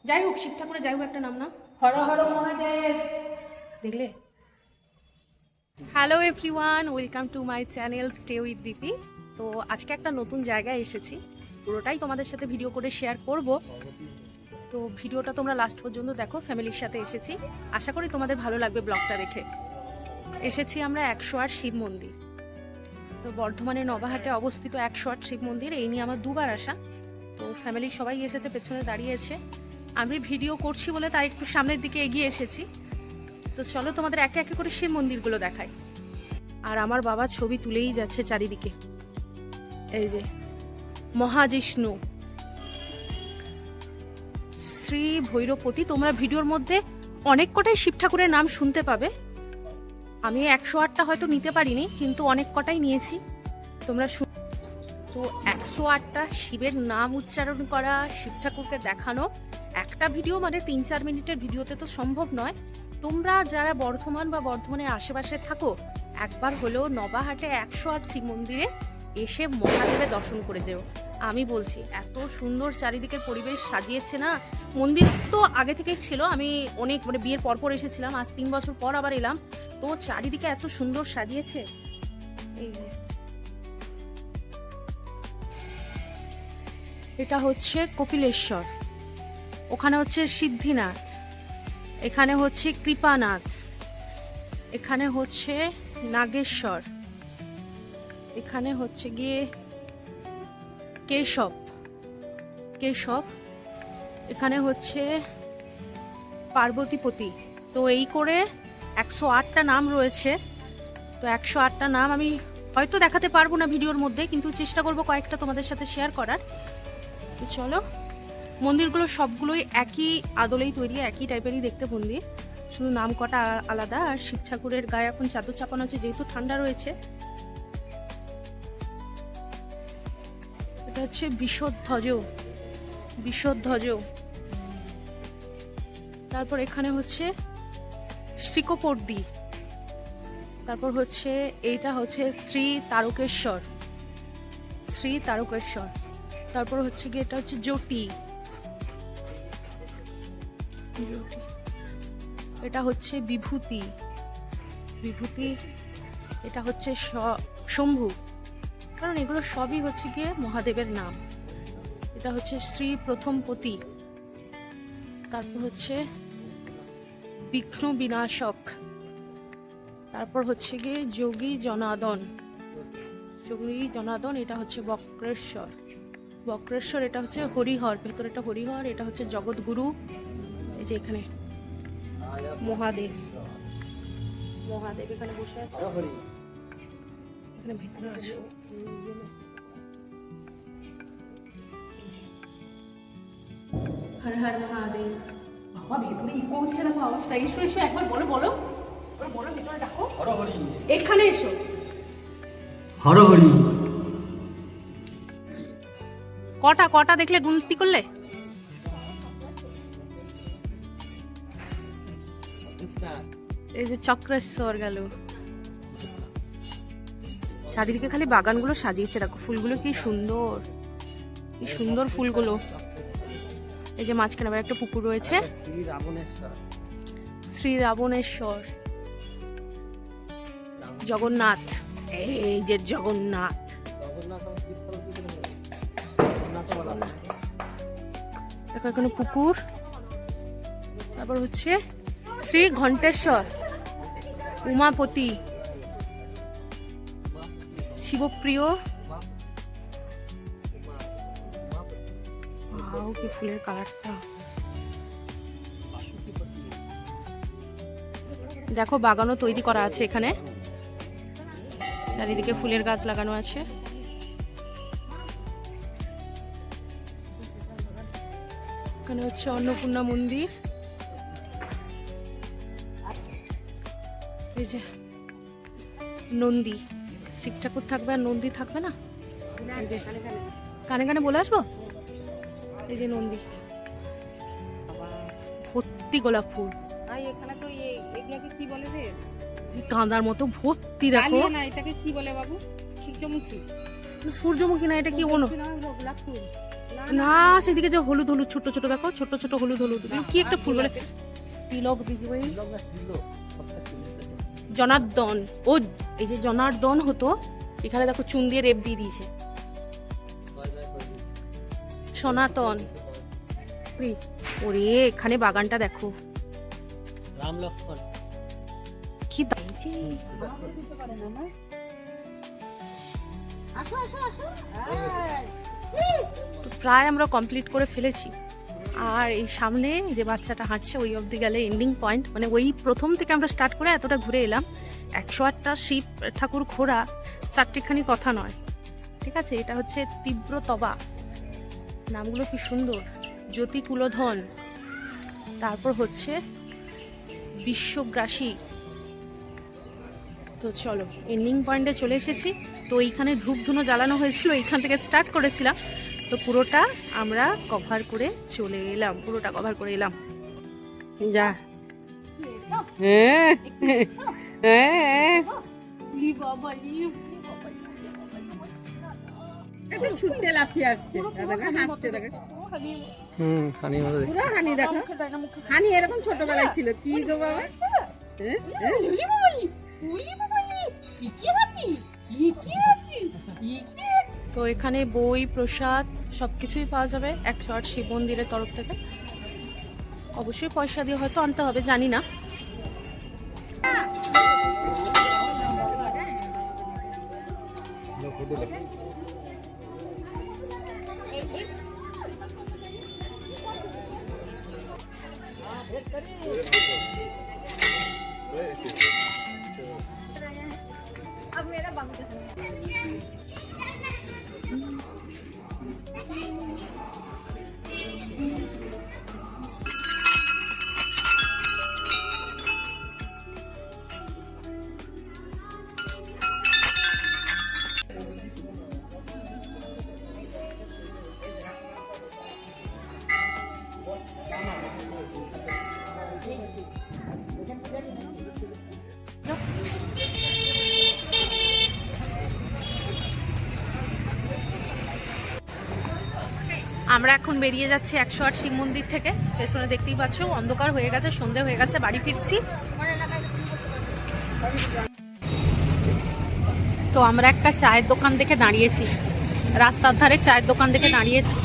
যাই হোক, শিব ঠাকুরের যাই হোক একটা নাম না। হর হর মহাদেব। দেখলে? Hello everyone, welcome to my channel stay with Deepi. তো আজকে একটা নতুন জায়গায় এসেছি, পুরোটাই তোমাদের সাথে ভিডিও করে শেয়ার করব। তো ভিডিওটা তোমরা লাস্ট পর্যন্ত দেখো, ফ্যামিলির সাথে এসেছি, আশা করি তোমাদের ভালো লাগবে ব্লগটা দেখে। এসেছি আমরা 108 শিব মন্দির। তো বর্ধমানের নবাহাটে অবস্থিত 108 শিব মন্দির, এই নিয়ে আমার দুবার আসা। তো ফ্যামিলির সবাই এসেছে, পেছনে দাঁড়িয়েছে, আমি ভিডিও করছি বলে তাই একটু সামনের দিকে এগিয়ে এসেছি। তো চলো তোমাদের একে একে করে শিব মন্দিরগুলো দেখাই। আর আমার বাবা ছবি তুলেই যাচ্ছে চারিদিকে। এই যে মহাজিষ্ণু, শ্রী ভৈরবপতি, তোমরা ভিডিওর মধ্যে অনেক কটাই শিব ঠাকুরের নাম শুনতে পাবে। আমি 108টা হয়তো নিতে পারিনি, কিন্তু অনেক কটাই নিয়েছি, তোমরা তো 108টা শিবের নাম উচ্চারণ করা, শিব ঠাকুরকে দেখানো একটা ভিডিও মানে 3-4 মিনিটের ভিডিওতে তো সম্ভব নয়। তোমরা যারা বর্ধমান বা বর্ধমানের আশেপাশে থাকো, একবার হলেও নবাহাটে 108 শিব মন্দিরে এসে মহাদেবের দর্শন করে যেও। আমি বলছি, এত সুন্দর চারিদিকের পরিবেশ সাজিয়েছে না। মন্দির তো আগে থেকেই ছিল, আমি অনেক মানে বিয়ের পরপর এসেছিলাম, আজ 3 বছর পর আবার এলাম। তো চারিদিকে এত সুন্দর সাজিয়েছে। এই যে এটা হচ্ছে কপিলেশ্বর, ওখানে হচ্ছে সিদ্ধিনাথ, এখানে হচ্ছে কৃপানাথ, এখানে হচ্ছে নাগেশ্বর, এখানে হচ্ছে গিয়ে কেশব, এখানে হচ্ছে পার্বতীপতি। তো এই করে 108টা নাম রয়েছে। তো 108টা নাম আমি হয়তো দেখাতে পারবো না ভিডিওর মধ্যে, কিন্তু চেষ্টা করবো কয়েকটা তোমাদের সাথে শেয়ার করার। তো চলো, মন্দিরগুলো সবগুলোই একই আদলেই তৈরি, একই টাইপেরই দেখতে মন্দির, শুধু নাম কটা আলাদা। আর শিব ঠাকুরের গায়ে এখন চাদর চাপানো হচ্ছে, যেহেতু ঠান্ডা রয়েছে। এটা হচ্ছে বিষধ্বজ। তারপর এখানে হচ্ছে শ্রীকোপর্দি, তারপর হচ্ছে এইটা হচ্ছে শ্রী তারকেশ্বর, তারপর হচ্ছে গিয়ে এটা হচ্ছে জটি, এটা হচ্ছে বিভূতি, এটা হচ্ছে শম্ভু, কারণ এগুলো সবই হচ্ছে গিয়ে মহাদেবের নাম। এটা হচ্ছে শ্রী প্রথমপতি, তারপর হচ্ছে বিঘ্ন বিনাশক, তারপর হচ্ছে গিয়ে যোগী জনাদন, এটা হচ্ছে বক্রেশ্বর, এটা হচ্ছে হরিহর, ভেতরে এটা হরিহর, এটা হচ্ছে জগৎগুরু। এই যে এখানে মহাদেব এখানে বসে আছে, এখানে ভেতরে আছে। হর হর মহাদেব। বাবা ভেতরে ইকো হচ্ছে না আওয়াজটা, এসো একবার বলো ভেতরে ডাকো, এখানে এসো। হর হরি। কটা দেখলে গুনতি করলে? এই যে চক্রেশ্বর গেল। চারিদিকে খালি বাগানগুলো সাজিয়েছে, দেখো ফুলগুলো কি সুন্দর ফুলগুলো। এই যে মাঝখানে আবার একটা পুকুর রয়েছে, শ্রী রাবণেশ্বর, জগন্নাথ, এই যে জগন্নাথ, দেখো এখানে পুকুর। তারপর হচ্ছে শ্রী ঘণ্টেশ্বর, উমাপতি, শিবপ্রিয়। কি ফুলের কালারটা দেখো, বাগানও তৈরি করা আছে এখানে, চারিদিকে ফুলের গাছ লাগানো আছে। এখানে হচ্ছে অন্নপূর্ণা মন্দির। এই যে নন্দী, শিব ঠাকুর থাকবে আর নন্দী থাকবে না, এই যে কানে বলে আসবো। এই যে নন্দী, ভর্তি গোলাপ ফুল। এখানে তো এগুলোকে কি বলে রে? কাঁদার মতো ভর্তি, দেখো না এটাকে কি বলে বাবু? সূর্যমুখী না, এটা কি? গোলাপ ফুল। না সেদিকে যে হলুদ হলুদ ছোট ছোট দেখো, ছোট ছোট হলুদ হলুদ, কি একটা ফুল বলে, তিলক বীজ ওই জনার্দন। ও এই যে জনার্দন হতো, এখানে দেখো চুন দিয়ে রেপ দিয়ে দিয়েছে। সনাতন, ওরে এখানে বাগানটা দেখো রাম লক্ষ্মণ। কি তো প্রায় আমরা কমপ্লিট করে ফেলেছি। আর এই সামনে যে বাচ্চাটা হাঁটছে ওই অবধি গেলে এন্ডিং পয়েন্ট, মানে ওই প্রথম থেকে আমরা স্টার্ট করে এতটা ঘুরে এলাম। 108টা শিব ঠাকুর ঘোরা চারটিখানি কথা নয়, ঠিক আছে। এটা হচ্ছে তীব্রতবা, নামগুলো কি সুন্দর, জ্যোতি কুলধন, তারপর হচ্ছে বিশ্বগ্রাসী। তো চলো এন্ডিং পয়েন্টে চলে এসেছি। তো এইখানে ধূপ ধুনো জ্বালানো হয়েছিল, এইখান থেকে স্টার্ট করেছিলাম। তো পুরোটা আমরা কভার করে চলে এলাম, পুরোটা কভার করে এলাম। যা হ্যাঁ হ্যাঁ ছুটতে লাফিয়ে আসছে, হাসছে দেখো, পুরো হানি দেখো, হানি এরকম ছোটবেলায় ছিল। কি গো বাবা, তো এখানে বই প্রসাদ সবকিছুই পাওয়া যাবে 108 শিব মন্দিরের তরফ থেকে। অবশ্যই পয়সা দিয়ে হয়তো আনতে হবে, জানি না। আমরা এখন বেরিয়ে যাচ্ছি 108 শিব মন্দির থেকে। পেছনে দেখতেই পাচ্ছ অন্ধকার হয়ে গেছে, সন্ধে হয়ে গেছে, বাড়ি ফিরছি। তো আমরা একটা চায়ের দোকান দেখে দাঁড়িয়েছি, রাস্তার ধারে চায়ের দোকান দেখে দাঁড়িয়েছি।